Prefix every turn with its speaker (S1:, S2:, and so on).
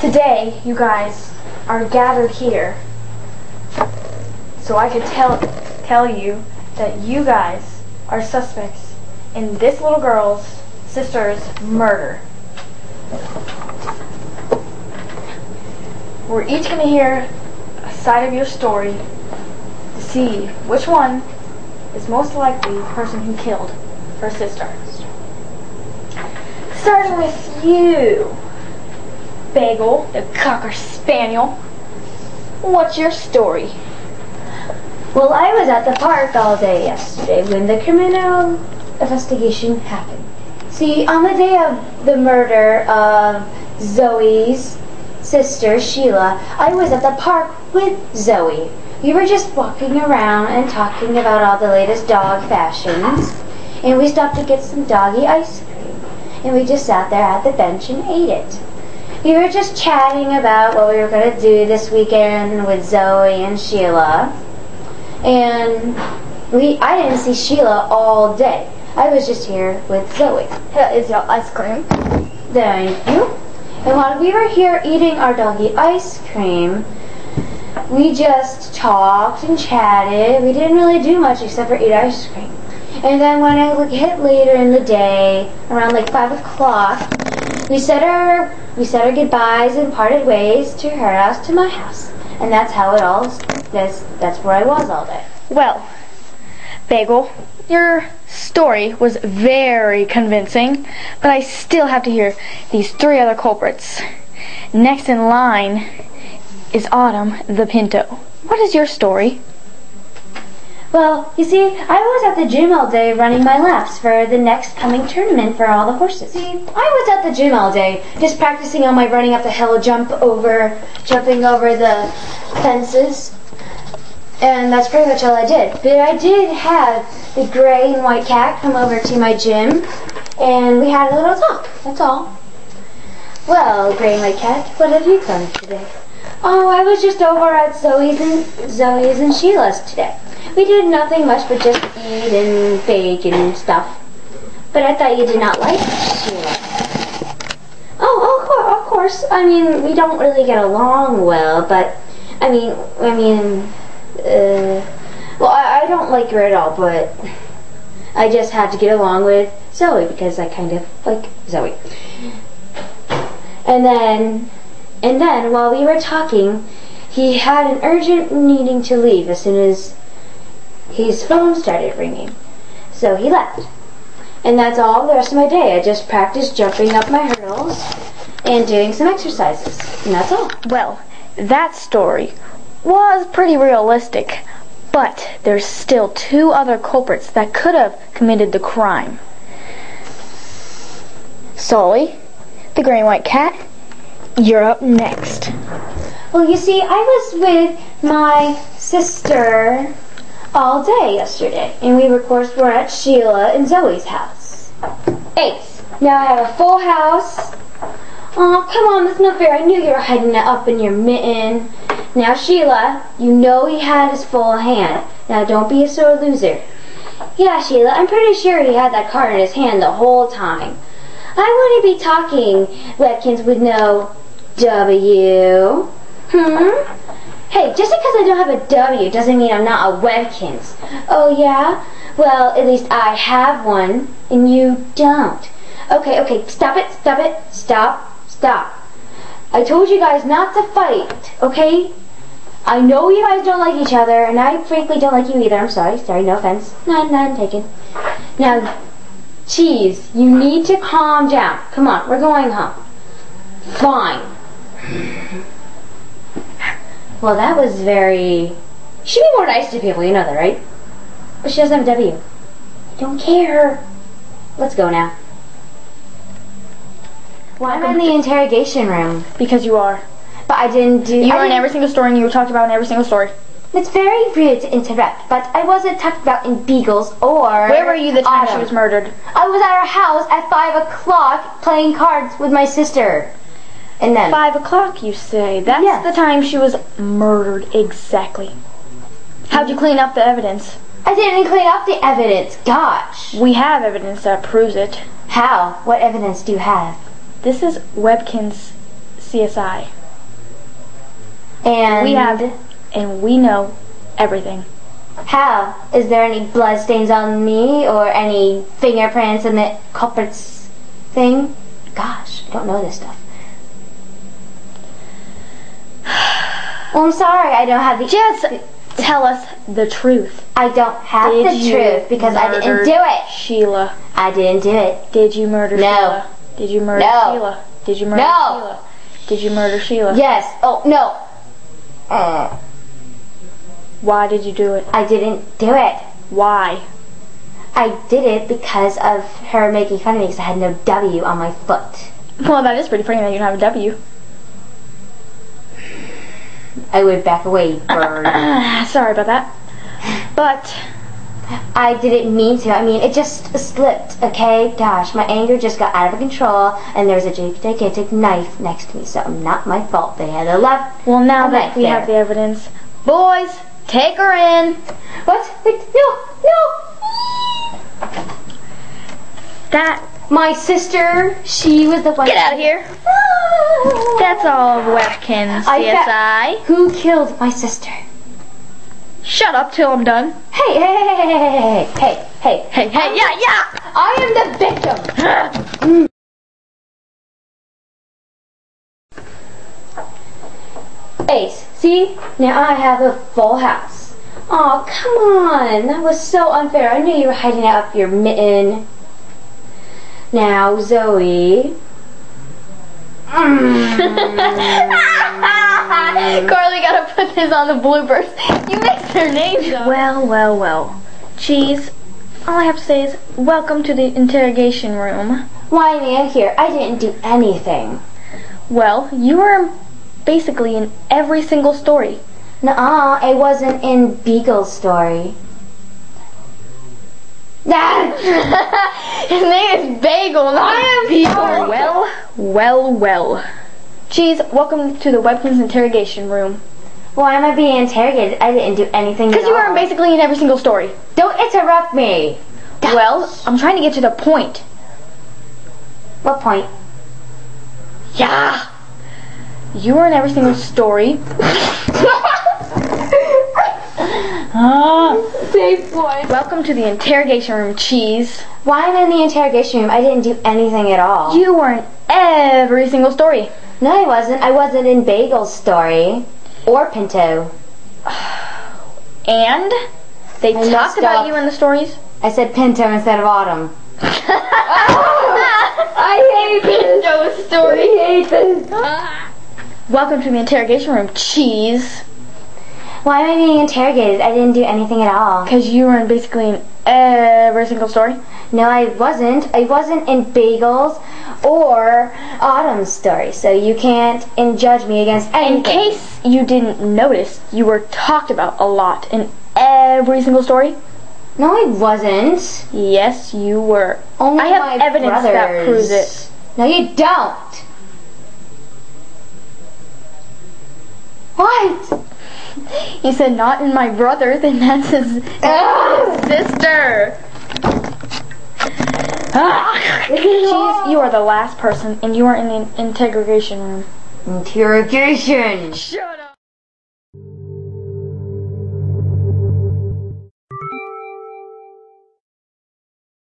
S1: Today, you guys are gathered here so I could tell you that you guys are suspects in this little girl's sister's murder. We're each going to hear a side of your story to see which one is most likely the person who killed her sister. Starting with you, Bagel, the Cocker Spaniel. What's your story?
S2: Well, I was at the park all day yesterday when the criminal investigation happened. See, on the day of the murder of Zoe's sister, Sheila, I was at the park with Zoe. We were just walking around and talking about all the latest dog fashions, and we stopped to get some doggy ice cream, and we just sat there at the bench and ate it. We were just chatting about what we were going to do this weekend with Zoe and Sheila, and I didn't see Sheila all day. I was just here with Zoe.
S1: Here is your ice cream.
S2: Thank you. And while we were here eating our doggy ice cream, we just talked and chatted. We didn't really do much except for eat ice cream. And then when it hit later in the day, around like 5 o'clock, we said our goodbyes and parted ways to her house to my house. And that's how it all, that's where I was all day.
S1: Well, Bagel, your story was very convincing, but I still have to hear these 3 other culprits. Next in line is Autumn the Pinto. What is your story?
S2: Well, you see, I was at the gym all day running my laps for the next coming tournament for all the horses. See, I was at the gym all day just practicing on my running up the hill, jumping over the fences. And that's pretty much all I did. But I did have the gray and white cat come over to my gym, and we had a little talk. That's all. Well, gray and white cat, what have you done today? Oh, I was just over at Zoe's and Sheila's today. We did nothing much but just eat and bake and stuff. But I thought you did not like Sheila. Oh, of course. I mean, we don't really get along well, but well, I don't like her at all, but I just had to get along with Zoe because I kind of like Zoe. And then while we were talking, he had an urgent needing to leave as soon as his phone started ringing. So he left. And that's all the rest of my day. I just practiced jumping up my hurdles and doing some exercises. And that's all.
S1: Well, that story was pretty realistic, but there's still 2 other culprits that could have committed the crime. Sully, the gray and white cat, you're up next.
S2: Well, you see, I was with my sister all day yesterday, and we, of course, were at Sheila and Zoe's house. Ace, now I have a full house. Oh, come on, that's not fair. I knew you were hiding it up in your mitten. Now, Sheila, you know he had his full hand. Now, don't be a sore loser. Yeah, Sheila, I'm pretty sure he had that card in his hand the whole time. I wouldn't be talking Webkinz with no W. Hey, just because I don't have a W doesn't mean I'm not a Webkinz. Oh, yeah? Well, at least I have one, and you don't. Okay, stop it, stop. I told you guys not to fight, okay? I know you guys don't like each other, and I frankly don't like you either. I'm sorry, no offense. None taken. Now, Cheese, you need to calm down. Come on, we're going home. Fine. Well, that was very... You should be more nice to people, you know that, right? But she doesn't have a W. I don't care. Let's go now. Well, I'm in the interrogation room.
S1: Because you are.
S2: But I didn't do...
S1: You are in every single story, and you were talked about in every single story.
S2: It's very rude to interrupt, but I wasn't talked about in Beagles or...
S1: Where were you the time
S2: Autumn.
S1: she was murdered?
S2: I was at her house at 5 o'clock playing cards with my sister. And then...
S1: 5 o'clock, you say? That's
S2: Yes.
S1: the time she was murdered, exactly. How'd you clean up the evidence?
S2: I didn't clean up the evidence. Gosh.
S1: We have evidence that proves it.
S2: How? What evidence do you have?
S1: This is Webkinz CSI.
S2: And
S1: we know everything.
S2: how? Is there any bloodstains on me or any fingerprints in the culprit's thing? Gosh, I don't know this stuff. Well, I'm sorry, I don't have the...
S1: Just tell us the truth.
S2: I don't have the truth because I didn't do it.
S1: Sheila.
S2: I didn't do it.
S1: Did you murder Sheila? Did you murder Sheila? Did you murder Sheila? Did you murder Sheila?
S2: Yes. Oh, no.
S1: Why did you do it?
S2: I didn't do it.
S1: Why?
S2: I did it because of her making fun of me because I had no W on my foot.
S1: Well, that is pretty funny that you don't have a W.
S2: I would back away, bird.
S1: Sorry about that. But
S2: I didn't mean to. I mean, it just slipped, okay? Gosh, my anger just got out of control, and there was a gigantic knife next to me, so not my fault. They had a left.
S1: Well, now that we have the evidence, boys, take her in.
S2: What? Wait, no!
S1: That...
S2: My sister, she was the one...
S1: Get out of here. That's all of Webkinz CSI.
S2: Who killed my sister?
S1: Shut up till I'm done.
S2: Hey,
S1: Yeah.
S2: I am the victim. Ace, see? Now I have a full house. Aw, come on. That was so unfair. I knew you were hiding out your mitten. Now, Zoe.
S1: Carly, gotta put this on the bloopers. You mixed their names up. Well. Cheese, all I have to say is, welcome to the interrogation room.
S2: Why am I here? I didn't do anything.
S1: Well, you were basically in every single story.
S2: Nuh-uh, I wasn't in Beagle's story.
S1: His name is Bagel, not Beagle. Well. Cheese, welcome to the Webkinz interrogation room.
S2: Why am I being interrogated? I didn't do anything at all.
S1: Because you were basically in every single story.
S2: Don't interrupt me.
S1: Well, I'm trying to get to the point.
S2: What point?
S1: Yeah. You were in every single story.
S2: Safe point.
S1: Welcome to the interrogation room, Cheese.
S2: Why am I in the interrogation room? I didn't do anything at all.
S1: You were in every single story.
S2: No, I wasn't. I wasn't in Bagel's story. Or Pinto.
S1: And? They talked about you in the stories?
S2: I said Pinto instead of Autumn. I hate this.
S1: Pinto story.
S2: I hate this.
S1: Welcome to the interrogation room, Cheese.
S2: Why am I being interrogated? I didn't do anything at all.
S1: Because you were in basically in every single story?
S2: No, I wasn't. I wasn't in Bagel's or Autumn's story, so you can't judge me against anything.
S1: In case you didn't notice, you were talked about a lot in every single story?
S2: No, I wasn't.
S1: Yes, you were.
S2: Only
S1: I have evidence that proves it.
S2: No, you don't. What?
S1: He said, not in my brother, then that's his sister. Cheese, you are the last person, and you are in the interrogation room.
S2: Interrogation.
S1: Shut